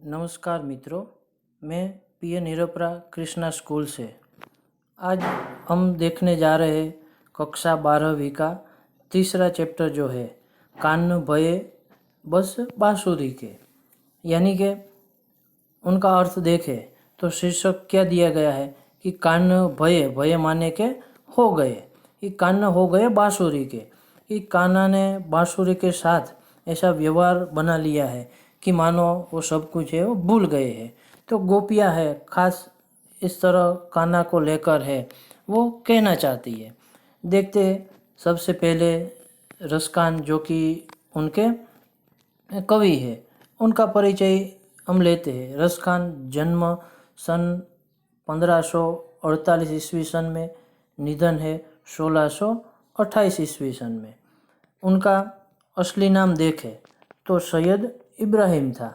नमस्कार मित्रों, मैं पीए निरपरा कृष्णा स्कूल से। आज हम देखने जा रहे हैं कक्षा 12वीं का तीसरा चैप्टर जो है कान भये बस बांसुरी के, यानी कि उनका अर्थ देखें तो शीर्षक क्या दिया गया है कि कान भये, भये माने के हो गए, कि कान हो गए बांसुरी के, कि कान्हा ने बांसुरी के साथ ऐसा व्यवहार बना लिया है कि मानो वो सब कुछ है वो भूल गए हैं। तो गोपियाँ है खास इस तरह कान्हा को लेकर है वो कहना चाहती है। देखते सबसे पहले रसकान जो कि उनके कवि है, उनका परिचय हम लेते हैं। रसखान जन्म सन 1548 ईस्वी सन में, निधन है 1628 ईस्वी सन में। उनका असली नाम देखें तो सैयद इब्राहिम था।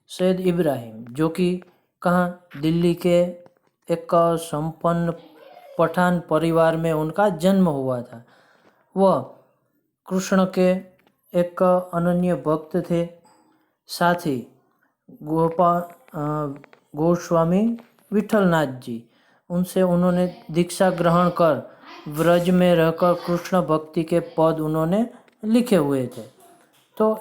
सैयद इब्राहिम जो कि कहाँ, दिल्ली के एक संपन्न पठान परिवार में उनका जन्म हुआ था। वह कृष्ण के एक अनन्य भक्त थे। साथ ही गोस्वामी विठलनाथ जी, उनसे उन्होंने दीक्षा ग्रहण कर व्रज में रहकर कृष्ण भक्ति के पद उन्होंने लिखे हुए थे। तो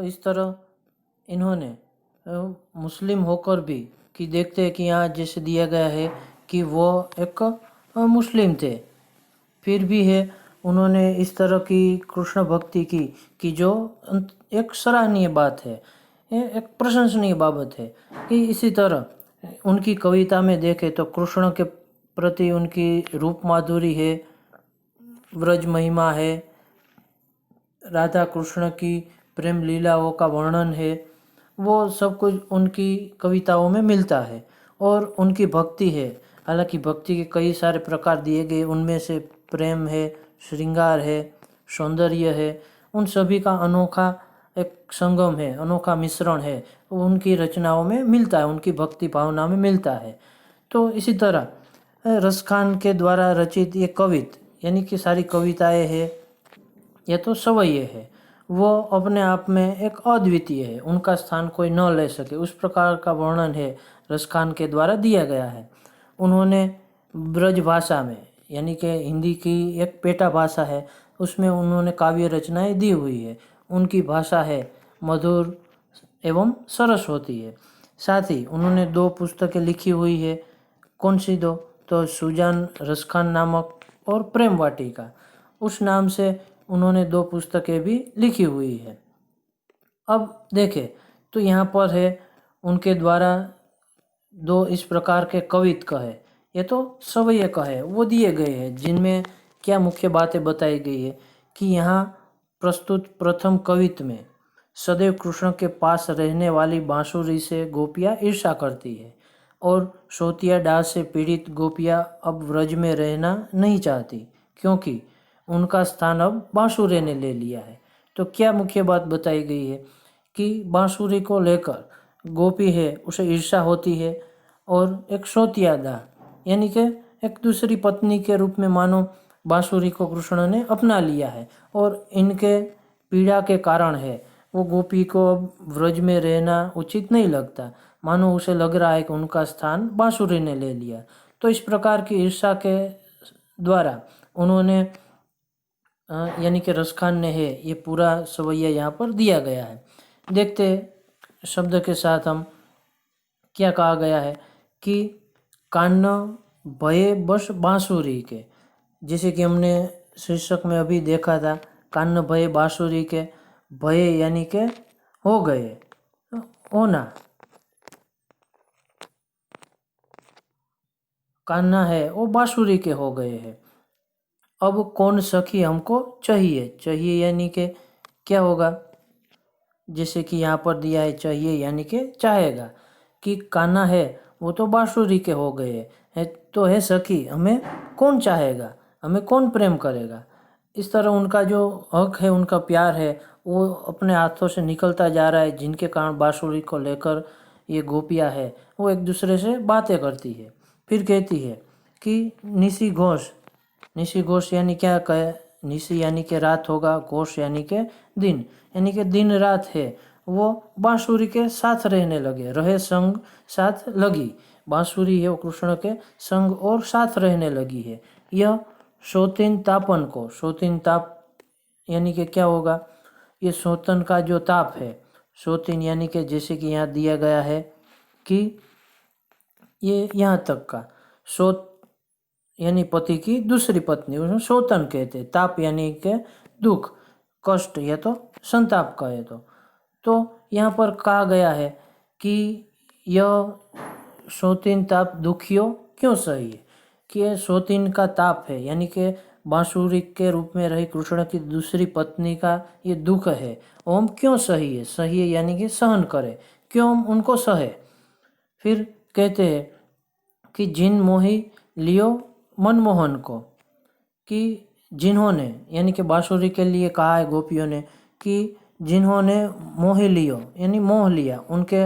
इस तरह इन्होंने मुस्लिम होकर भी, कि देखते हैं कि यहाँ जैसे दिया गया है कि वो एक मुस्लिम थे, फिर भी है उन्होंने इस तरह की कृष्ण भक्ति की कि जो एक सराहनीय बात है, ये एक प्रशंसनीय बाबत है। कि इसी तरह उनकी कविता में देखें तो कृष्ण के प्रति उनकी रूप माधुरी है, व्रज महिमा है, राधा कृष्ण की प्रेम लीलाओं का वर्णन है, वो सब कुछ उनकी कविताओं में मिलता है। और उनकी भक्ति है, हालांकि भक्ति के कई सारे प्रकार दिए गए, उनमें से प्रेम है, श्रृंगार है, सौंदर्य है, उन सभी का अनोखा एक संगम है, अनोखा मिश्रण है, वो उनकी रचनाओं में मिलता है, उनकी भक्ति भावना में मिलता है। तो इसी तरह रसखान के द्वारा रचित ये कवित, यानी कि सारी कविताएं है, ये तो सवैये है, वो अपने आप में एक अद्वितीय है, उनका स्थान कोई न ले सके, उस प्रकार का वर्णन है रसखान के द्वारा दिया गया है। उन्होंने ब्रज भाषा में, यानी कि हिंदी की एक पेटा भाषा है, उसमें उन्होंने काव्य रचनाएं दी हुई है। उनकी भाषा है मधुर एवं सरस होती है। साथ ही उन्होंने 2 पुस्तकें लिखी हुई है। कौन सी 2? तो सुजान रसखान नामक और प्रेम वाटिका, उस नाम से उन्होंने 2 पुस्तकें भी लिखी हुई है। अब देखें तो यहाँ पर है उनके द्वारा 2 इस प्रकार के कवित कहे, ये तो सवैये कहे वो दिए गए हैं, जिनमें क्या मुख्य बातें बताई गई है कि यहाँ प्रस्तुत प्रथम कवित में सदैव कृष्ण के पास रहने वाली बांसुरी से गोपियाँ ईर्ष्या करती है और सोतिया डांस से पीड़ित गोपियाँ अब व्रज में रहना नहीं चाहती, क्योंकि उनका स्थान अब बांसुरी ने ले लिया है। तो क्या मुख्य बात बताई गई है कि बांसुरी को लेकर गोपी है उसे ईर्ष्या होती है, और एक सोतियादा यानी कि एक दूसरी पत्नी के रूप में मानो बांसुरी को कृष्ण ने अपना लिया है, और इनके पीड़ा के कारण है वो गोपी को अब व्रज में रहना उचित नहीं लगता, मानो उसे लग रहा है कि उनका स्थान बांसुरी ने ले लिया। तो इस प्रकार की ईर्ष्या के द्वारा उन्होंने यानी कि रसखान ने है ये पूरा सवैया यहाँ पर दिया गया है। देखते शब्द के साथ हम क्या कहा गया है कि कान भये बस बांसुरी के, जैसे कि हमने शीर्षक में अभी देखा था, कान भये बांसुरी के, भये यानी के हो गए, होना, कान्हा है वो बांसुरी के हो गए हैं। अब कौन सखी हमको चाहिए, चाहिए यानी कि क्या होगा, जैसे कि यहाँ पर दिया है चाहिए यानी कि चाहेगा, कि कान्हा है वो तो बांसुरी के हो गए है, तो है सखी हमें कौन चाहेगा, हमें कौन प्रेम करेगा। इस तरह उनका जो हक है, उनका प्यार है, वो अपने हाथों से निकलता जा रहा है, जिनके कारण बांसुरी को लेकर ये गोपियाँ है वो एक दूसरे से बातें करती है। फिर कहती है कि निशी घोष, निशी घोष यानी क्या कहे, निशी यानी कि रात होगा, कोश यानी कि दिन, यानी कि दिन रात है वो बांसुरी के साथ रहने लगे। रहे संग साथ लगी, बांसुरी है वो कृष्ण के संग और साथ रहने लगी है। यह शोतिन तापन को, शोतिन ताप यानी कि क्या होगा, ये शोतन का जो ताप है, शोतिन यानी कि जैसे कि यहाँ दिया गया है कि ये यहाँ तक का शोत यानी पति की दूसरी पत्नी, उसमें शोतन कहते हैं। ताप यानी के दुख, कष्ट या तो संताप कहे तो यहाँ पर कहा गया है कि यह शोतिन ताप दुखियों क्यों सही है, कि यह शोतिन का ताप है, यानी कि बांसुरी के रूप में रही कृष्ण की दूसरी पत्नी का ये दुख है, हम क्यों सही है, सही है यानी कि सहन करे, क्यों हम उनको सहे। फिर कहते हैं कि जिन मोही लियो मनमोहन को, कि जिन्होंने यानी कि बांसुरी के लिए कहा है गोपियों ने कि जिन्होंने मोह लियो यानी मोह लिया, उनके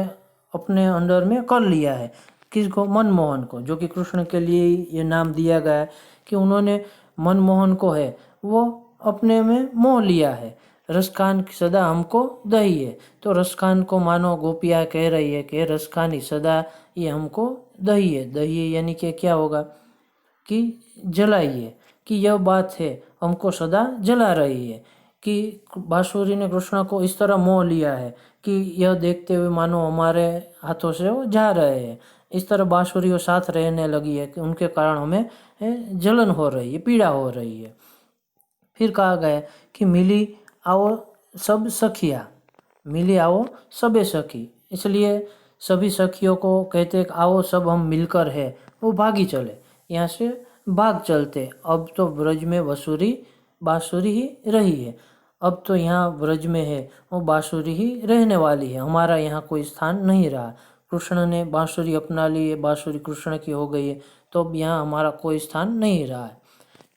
अपने अंदर में कर लिया है। किसको? मनमोहन को, जो कि कृष्ण के लिए ये नाम दिया गया है कि उन्होंने मनमोहन को है वो अपने में मोह लिया है। रसखान की सदा हमको दही है, तो रसखान को मानो गोपियाँ कह रही है कि रसखानी सदा ये हमको दही है। दही है यानी कि क्या होगा कि जलाइए, कि यह बात है हमको सदा जला रही है, कि बांसुरी ने कृष्ण को इस तरह मोह लिया है कि यह देखते हुए मानो हमारे हाथों से वो जा रहे हैं। इस तरह बांसुरी वो साथ रहने लगी है कि उनके कारण हमें जलन हो रही है, पीड़ा हो रही है। फिर कहा गया कि मिली आओ सब सखिया, मिली आओ सबे सखी, इसलिए सभी सखियों को कहते हैं कि आओ सब हम मिलकर है वो भागी चले, यहाँ से भाग चलते। अब तो ब्रज में बांसुरी ही रही है, अब तो यहाँ ब्रज में है वो बांसुरी ही रहने वाली है, हमारा यहाँ कोई स्थान नहीं रहा। कृष्ण ने बांसुरी अपना ली है, बांसुरी कृष्ण की हो गई है, तो अब यहाँ हमारा कोई स्थान नहीं रहा है।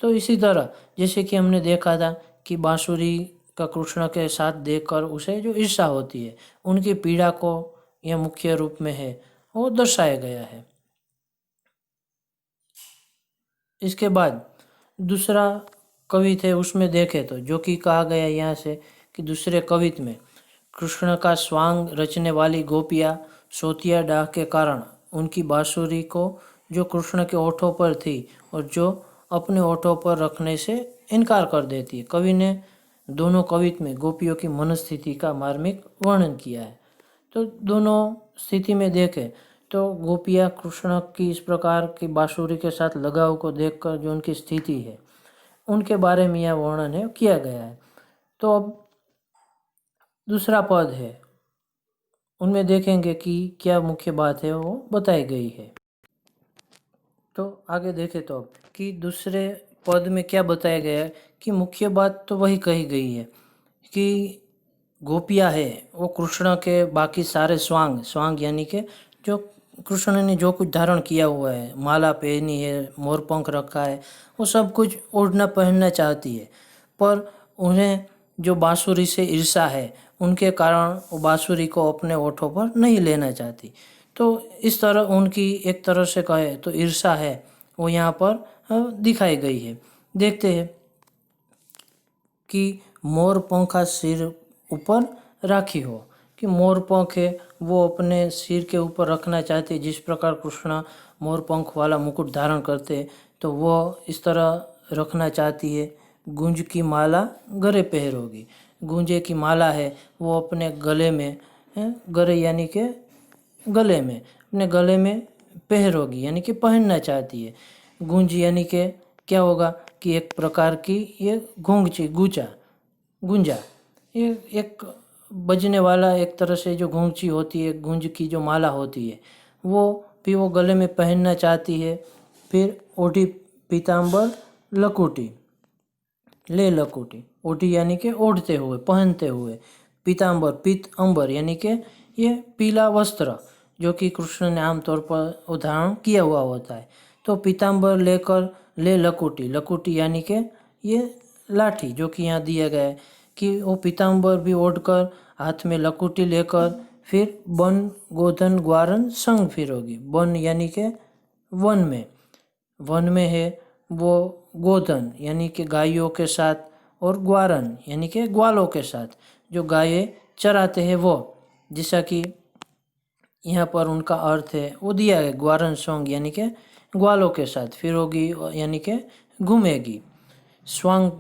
तो इसी तरह जैसे कि हमने देखा था कि बांसुरी का कृष्ण के साथ देखकर उसे जो ईर्षा होती है, उनकी पीड़ा को यह मुख्य रूप में है वो दर्शाया गया है। इसके बाद दूसरा कवि थे, उसमें देखे तो जो कि कहा गया यहाँ से कि दूसरे कवित में कृष्ण का स्वांग रचने वाली गोपियाँ सोतिया डाह के कारण उनकी बांसुरी को जो कृष्ण के ओठों पर थी और जो अपने ओठों पर रखने से इनकार कर देती है। कवि ने दोनों कवित में गोपियों की मनस्थिति का मार्मिक वर्णन किया है। तो दोनों स्थिति में देखें तो गोपियाँ कृष्ण की इस प्रकार की बांसुरी के साथ लगाव को देखकर जो उनकी स्थिति है उनके बारे में यह वर्णन है किया गया है। तो अब दूसरा पद है, उनमें देखेंगे कि क्या मुख्य बात है वो बताई गई है। तो आगे देखें तो अब कि दूसरे पद में क्या बताया गया है कि मुख्य बात तो वही कही गई है कि गोपियाँ है वो कृष्ण के बाकी सारे स्वांग यानी कि जो कृष्ण ने जो कुछ धारण किया हुआ है, माला पहनी है, मोर पंख रखा है, वो सब कुछ ओढ़ना पहनना चाहती है, पर उन्हें जो बांसुरी से ईर्षा है उनके कारण वो बांसुरी को अपने ओठों पर नहीं लेना चाहती। तो इस तरह उनकी एक तरह से कहे तो ईर्षा है वो यहाँ पर दिखाई गई है। देखते हैं कि मोर पंखा सिर ऊपर राखी हो, कि मोर पंख है वो अपने सिर के ऊपर रखना चाहते हैं। जिस प्रकार कृष्ण मोर पंख वाला मुकुट धारण करते हैं तो वो इस तरह रखना चाहती है। गुंज की माला गले पहरोगी, गुंजे की माला है वो अपने गले में गले यानी के गले में अपने गले में पहरोगी यानी कि पहनना चाहती है। गूंज यानी कि क्या होगा कि एक प्रकार की ये गूंगची गुंजा ये एक बजने वाला एक तरह से जो गूंगची होती है, गूंज की जो माला होती है वो भी वो गले में पहनना चाहती है। फिर ओढ़ी पीताम्बर लकुटी, ले लकुटी, ओढ़ी यानी कि ओढ़ते हुए पहनते हुए, पीताम्बर पीत अंबर यानी कि ये पीला वस्त्र जो कि कृष्ण ने आमतौर पर धारण किया हुआ होता है। तो पीताम्बर लेकर ले लकुटी यानी कि ये लाठी जो कि यहाँ दिया गया है कि वो पीताम्बर भी ओढ़कर हाथ में लकुटी लेकर फिर वन गोधन ग्वारन संग फिरोगी। वन यानी कि वन में है वो गोधन यानी कि गायों के साथ और ग्वारन यानी कि ग्वालों के साथ, जो गायें चराते हैं वो। जैसा कि यहाँ पर उनका अर्थ है वो दिया है, ग्वारन सॉन्ग यानी कि ग्वालों के साथ फिरोगी यानी कि घूमेगी। स्वांग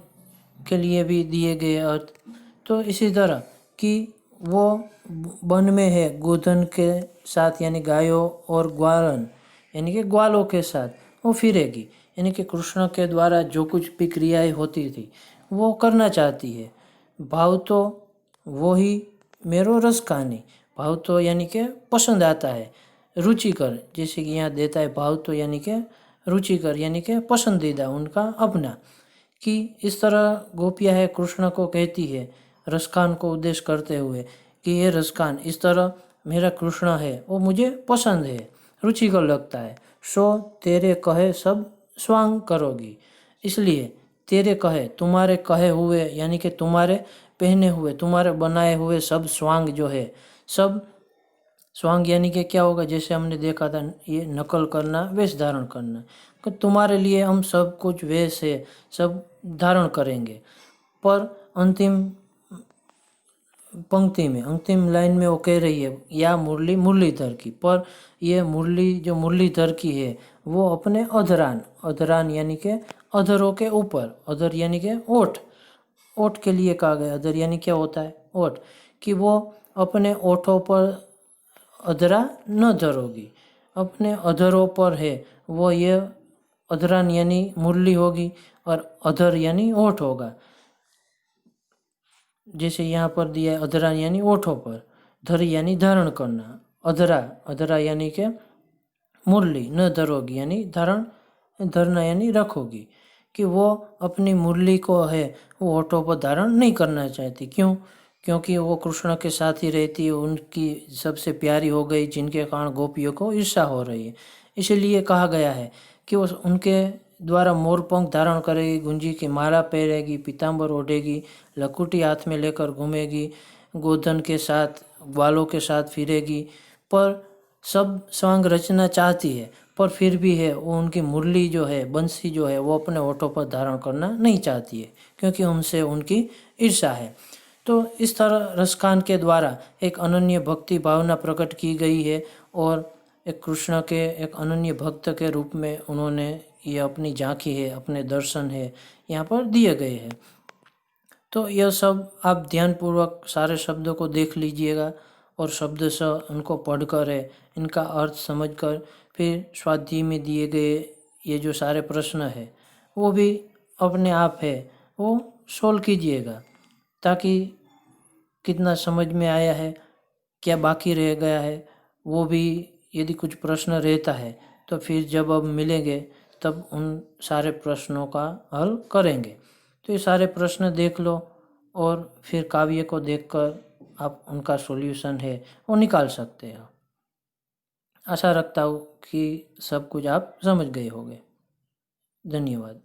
के लिए भी दिए गए अर्थ। तो इसी तरह कि वो वन में है गोधन के साथ यानी गायों और ग्वारन यानी कि ग्वालों के साथ वो फिरेगी, यानी कि कृष्ण के द्वारा जो कुछ भी क्रियाएं होती थी वो करना चाहती है। भाव तो वो ही मेरो रस खानी, भाव तो यानी कि पसंद आता है। रुचिकर जैसे कि यहाँ देता है, भाव तो यानी कि रुचिकर यानी कि पसंदीदा उनका अपना। कि इस तरह गोपियाँ है कृष्ण को कहती है रसखान को उद्देश्य करते हुए कि ये रसखान, इस तरह मेरा कृष्ण है वो मुझे पसंद है, रुचिकर लगता है। सो तेरे कहे सब स्वांग करोगी, इसलिए तेरे कहे तुम्हारे कहे हुए यानी कि तुम्हारे पहने हुए तुम्हारे बनाए हुए सब स्वांग जो है, सब स्वांग यानी कि क्या होगा, जैसे हमने देखा था ये नकल करना, वेश धारण करना। कि तुम्हारे लिए हम सब कुछ वेश है सब धारण करेंगे। पर अंतिम पंक्ति में अंतिम लाइन में वो कह रही है या मुरली मुरलीधर की, पर ये मुरली जो मुरलीधर की है वो अपने अधरान, अधरान यानी कि अधरों के ऊपर, अधर यानी कि ओठ, ओठ के लिए कहा गया। अधर यानी क्या होता है, ओठ, कि वो अपने ओठों पर अधरा न धरोगी, अपने अधरों पर है वो ये अधरान यानी मुरली होगी और अधर यानी ओठ होगा। जैसे यहाँ पर दिया है अधरा यानी ओठों पर, धर यानी धारण करना, अधरा, अधरा यानी के मुरली, न धरोगी यानी धारण, धरना यानी रखोगी। कि वो अपनी मुरली को है वो ओठों पर धारण नहीं करना चाहती। क्यों? क्योंकि वो कृष्ण के साथ ही रहती है, उनकी सबसे प्यारी हो गई, जिनके कारण गोपियों को ईर्ष्या हो रही है। इसलिए कहा गया है कि वो उनके द्वारा मोरपंख धारण करेगी, गुंजी की माला पहनेगी, पीताम्बर ओढ़ेगी, लकुटी हाथ में लेकर घूमेगी, गोधन के साथ ग्वालों के साथ फिरेगी। पर सब स्वांग रचना चाहती है, पर फिर भी है वो उनकी मुरली जो है, बंसी जो है वो अपने होठों पर धारण करना नहीं चाहती है, क्योंकि उनसे उनकी ईर्ष्या है। तो इस तरह रसखान के द्वारा एक अनन्य भक्ति भावना प्रकट की गई है और एक कृष्ण के एक अनन्य भक्त के रूप में उन्होंने ये अपनी झांकी है, अपने दर्शन है यहाँ पर दिए गए हैं। तो यह सब आप ध्यानपूर्वक सारे शब्दों को देख लीजिएगा और शब्द से उनको पढ़कर है इनका अर्थ समझकर फिर स्वाध्याय में दिए गए ये जो सारे प्रश्न है वो भी अपने आप है वो सोल्व कीजिएगा, ताकि कितना समझ में आया है, क्या बाकी रह गया है, वो भी यदि कुछ प्रश्न रहता है तो फिर जब अब मिलेंगे तब उन सारे प्रश्नों का हल करेंगे। तो ये सारे प्रश्न देख लो और फिर काव्य को देखकर आप उनका सॉल्यूशन है वो निकाल सकते हो। आशा रखता हूँ कि सब कुछ आप समझ गए होंगे। धन्यवाद।